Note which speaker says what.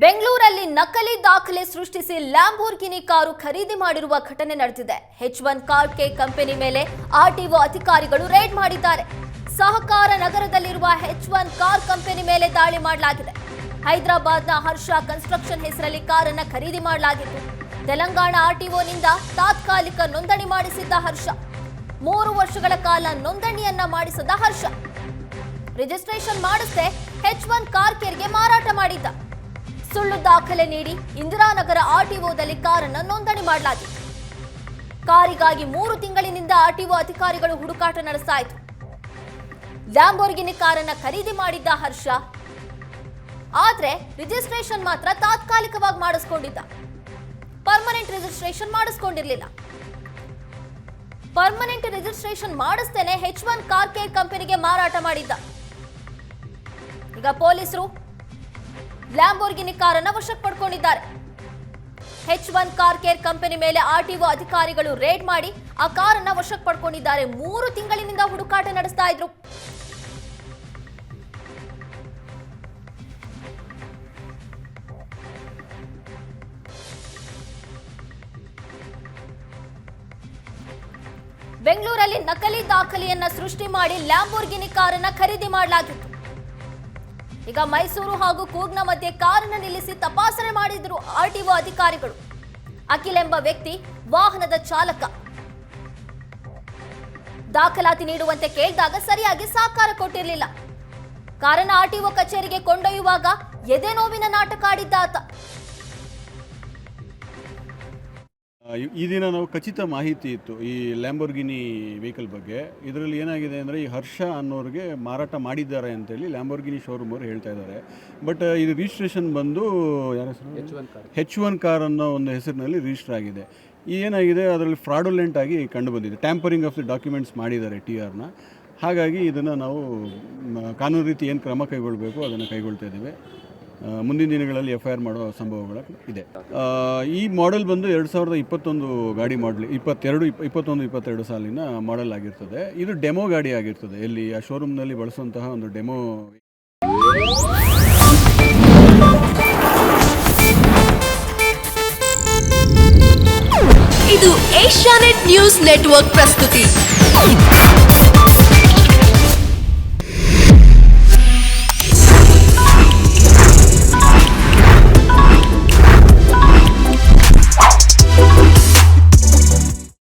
Speaker 1: ಬೆಂಗಳೂರಲ್ಲಿ ನಕಲಿ ದಾಖಲೆ ಸೃಷ್ಟಿಸಿ ಲ್ಯಾಂಬೋರ್ಗಿನಿ ಕಾರು ಖರೀದಿ ಮಾಡಿರುವ ಘಟನೆ ನಡೆದಿದೆ. H1 ಕಾರ್ ಕೆ ಕಂಪನಿ ಮೇಲೆ ಆರ್ಟಿಒ ಅಧಿಕಾರಿಗಳು ರೇಡ್ ಮಾಡಿದ್ದಾರೆ. ಸಹಕಾರ ನಗರದಲ್ಲಿರುವ H1 ಕಾರ್ ಕಂಪನಿ ಮೇಲೆ ದಾಳಿ ಮಾಡಲಾಗಿದೆ. ಹೈದರಾಬಾದ್ನ ಹರ್ಷ ಕನ್ಸ್ಟ್ರಕ್ಷನ್ ಹೆಸರಲ್ಲಿ ಕಾರನ್ನು ಖರೀದಿ ಮಾಡಲಾಗಿತ್ತು. ತೆಲಂಗಾಣ ಆರ್ಟಿಒನಿಂದ ತಾತ್ಕಾಲಿಕ ನೋಂದಣಿ ಮಾಡಿಸಿದ್ದ ಹರ್ಷ 3 ವರ್ಷಗಳ ಕಾಲ ನೋಂದಣಿಯನ್ನ ಮಾಡಿಸಿದ ಹರ್ಷ ರಿಜಿಸ್ಟ್ರೇಷನ್ ಮಾಡಿಸದೆ H1 ಕಾರ್ ಕೇರ್ಗೆ ಮಾರಾಟ ಮಾಡಿದ್ದ. ಸುಳ್ಳು ದಾಖಲೆ ನೀಡಿ ಇಂದಿರಾನಗರ ಆರ್ಟಿಒದಲ್ಲಿ ಕಾರನ್ನು ನೋಂದಣಿ ಮಾಡಲಾಗಿತ್ತು. ಕಾರಿಗಾಗಿ 3 ತಿಂಗಳಿನಿಂದ ಆರ್ಟಿಒ ಅಧಿಕಾರಿಗಳು ಹುಡುಕಾಟ ನಡೆಸ್ತಾ ಇದ್ರು. ಲ್ಯಾಂಬೋರ್ಗಿನಿ ಕಾರನ್ನು ಖರೀದಿ ಮಾಡಿದ್ದ ಹರ್ಷ ಆದ್ರೆ ರಿಜಿಸ್ಟ್ರೇಷನ್ ಮಾತ್ರ ತಾತ್ಕಾಲಿಕವಾಗಿ ಮಾಡಿಸ್ಕೊಂಡಿದ್ದ. ಪರ್ಮನೆಂಟ್ ರಿಜಿಸ್ಟ್ರೇಷನ್ ಮಾಡಿಸ್ಕೊಂಡಿರ್ಲಿಲ್ಲ. ಪರ್ಮನೆಂಟ್ ರಿಜಿಸ್ಟ್ರೇಷನ್ ಮಾಡಿಸ್ತೇನೆ H1 ಕಾರ್ ಕೇರ್ ಕಂಪನಿಗೆ ಮಾರಾಟ ಮಾಡಿದ್ದ. ಈಗ ಪೊಲೀಸರು ಲ್ಯಾಂಬೋರ್ಗಿನಿ ಕಾರನ್ನು ವಶಕ್ಕೆ ಪಡ್ಕೊಂಡಿದ್ದಾರೆ. H1 ಕಾರ್ ಕೇರ್ ಕಂಪನಿ ಮೇಲೆ ಆರ್ಟಿಒ ಅಧಿಕಾರಿಗಳು ರೇಡ್ ಮಾಡಿ ಆ ಕಾರನ್ನು ವಶಕ್ಕೆ ಪಡ್ಕೊಂಡಿದ್ದಾರೆ. 3 ತಿಂಗಳಿನಿಂದ ಹುಡುಕಾಟ ನಡೆಸ್ತಾ ಇದ್ರು. ಬೆಂಗಳೂರಲ್ಲಿ ನಕಲಿ ದಾಖಲೆಯನ್ನ ಸೃಷ್ಟಿ ಮಾಡಿ ಲ್ಯಾಂಬೋರ್ಗಿನಿ ಕಾರನ್ನು ಖರೀದಿ ಮಾಡಲಾಗಿತ್ತು. ಈಗ ಮೈಸೂರು ಹಾಗೂ ಕೂರ್ಗ್ನ ಮಧ್ಯೆ ಕಾರನ್ನು ನಿಲ್ಲಿಸಿ ತಪಾಸಣೆ ಮಾಡಿದ್ರು ಆರ್ಟಿಒ ಅಧಿಕಾರಿಗಳು. ಅಖಿಲ್ ಎಂಬ ವ್ಯಕ್ತಿ ವಾಹನದ ಚಾಲಕ. ದಾಖಲಾತಿ ನೀಡುವಂತೆ ಕೇಳಿದಾಗ ಸರಿಯಾಗಿ ಸಹಕಾರ ಕೊಟ್ಟಿರಲಿಲ್ಲ. ಕಾರನ್ನು ಆರ್ಟಿಒ ಕಚೇರಿಗೆ ಕೊಂಡೊಯ್ಯುವಾಗ ಎದೆ ನೋವಿನ ನಾಟಕ ಆಡಿದ್ದ ಆತ.
Speaker 2: ಈ ದಿನ ನಾವು ಖಚಿತ ಮಾಹಿತಿ ಇತ್ತು ಈ ಲ್ಯಾಂಬೋರ್ಗಿನಿ ವೆಹಿಕಲ್ ಬಗ್ಗೆ. ಇದರಲ್ಲಿ ಏನಾಗಿದೆ ಅಂದರೆ ಈ ಹರ್ಷ ಅನ್ನೋರಿಗೆ ಮಾರಾಟ ಮಾಡಿದ್ದಾರೆ ಅಂತೇಳಿ ಲ್ಯಾಂಬೋರ್ಗಿನಿ ಶೋರೂಮ್ ಅವರು ಹೇಳ್ತಾ ಇದ್ದಾರೆ. ಬಟ್ ಇದು ರಿಜಿಸ್ಟ್ರೇಷನ್ ಬಂದು ಯಾರ ಹೆಸರು H1 ಕಾರ್ ಅನ್ನೋ ಒಂದು ಹೆಸರಿನಲ್ಲಿ ರಿಜಿಸ್ಟರ್ ಆಗಿದೆ. ಏನಾಗಿದೆ ಅದರಲ್ಲಿ ಫ್ರಾಡುಲೆಂಟ್ ಆಗಿ ಕಂಡು ಬಂದಿದೆ. ಟ್ಯಾಂಪರಿಂಗ್ ಆಫ್ ದಿ ಡಾಕ್ಯುಮೆಂಟ್ಸ್ ಮಾಡಿದ್ದಾರೆ TRನ. ಹಾಗಾಗಿ ಇದನ್ನು ನಾವು ಕಾನೂನು ರೀತಿ ಏನು ಕ್ರಮ ಕೈಗೊಳ್ಳಬೇಕು ಅದನ್ನು ಕೈಗೊಳ್ತಾ ಇದ್ದೇವೆ. ಮುಂದಿನ ದಿನಗಳಲ್ಲಿ FIR ಮಾಡೋ ಸಂಭವಗಳು ಇದೆ. ಈ ಮಾಡೆಲ್ ಬಂದು 2021 ಗಾಡಿ ಮಾಡಲಿ 21-22 ಸಾಲಿನ ಮಾಡೆಲ್ ಆಗಿರ್ತದೆ. ಇದು ಡೆಮೋ ಗಾಡಿ ಆಗಿರ್ತದೆ. ಎಲ್ಲಿ ಆ ಶೋರೂಮ್ನಲ್ಲಿ ಬಳಸುವಂತಹ ಒಂದು ಡೆಮೋ.
Speaker 3: ಇದು ಏಷ್ಯಾನೆಟ್ ನ್ಯೂಸ್ ನೆಟ್ವರ್ಕ್ ಪ್ರಸ್ತುತಿ.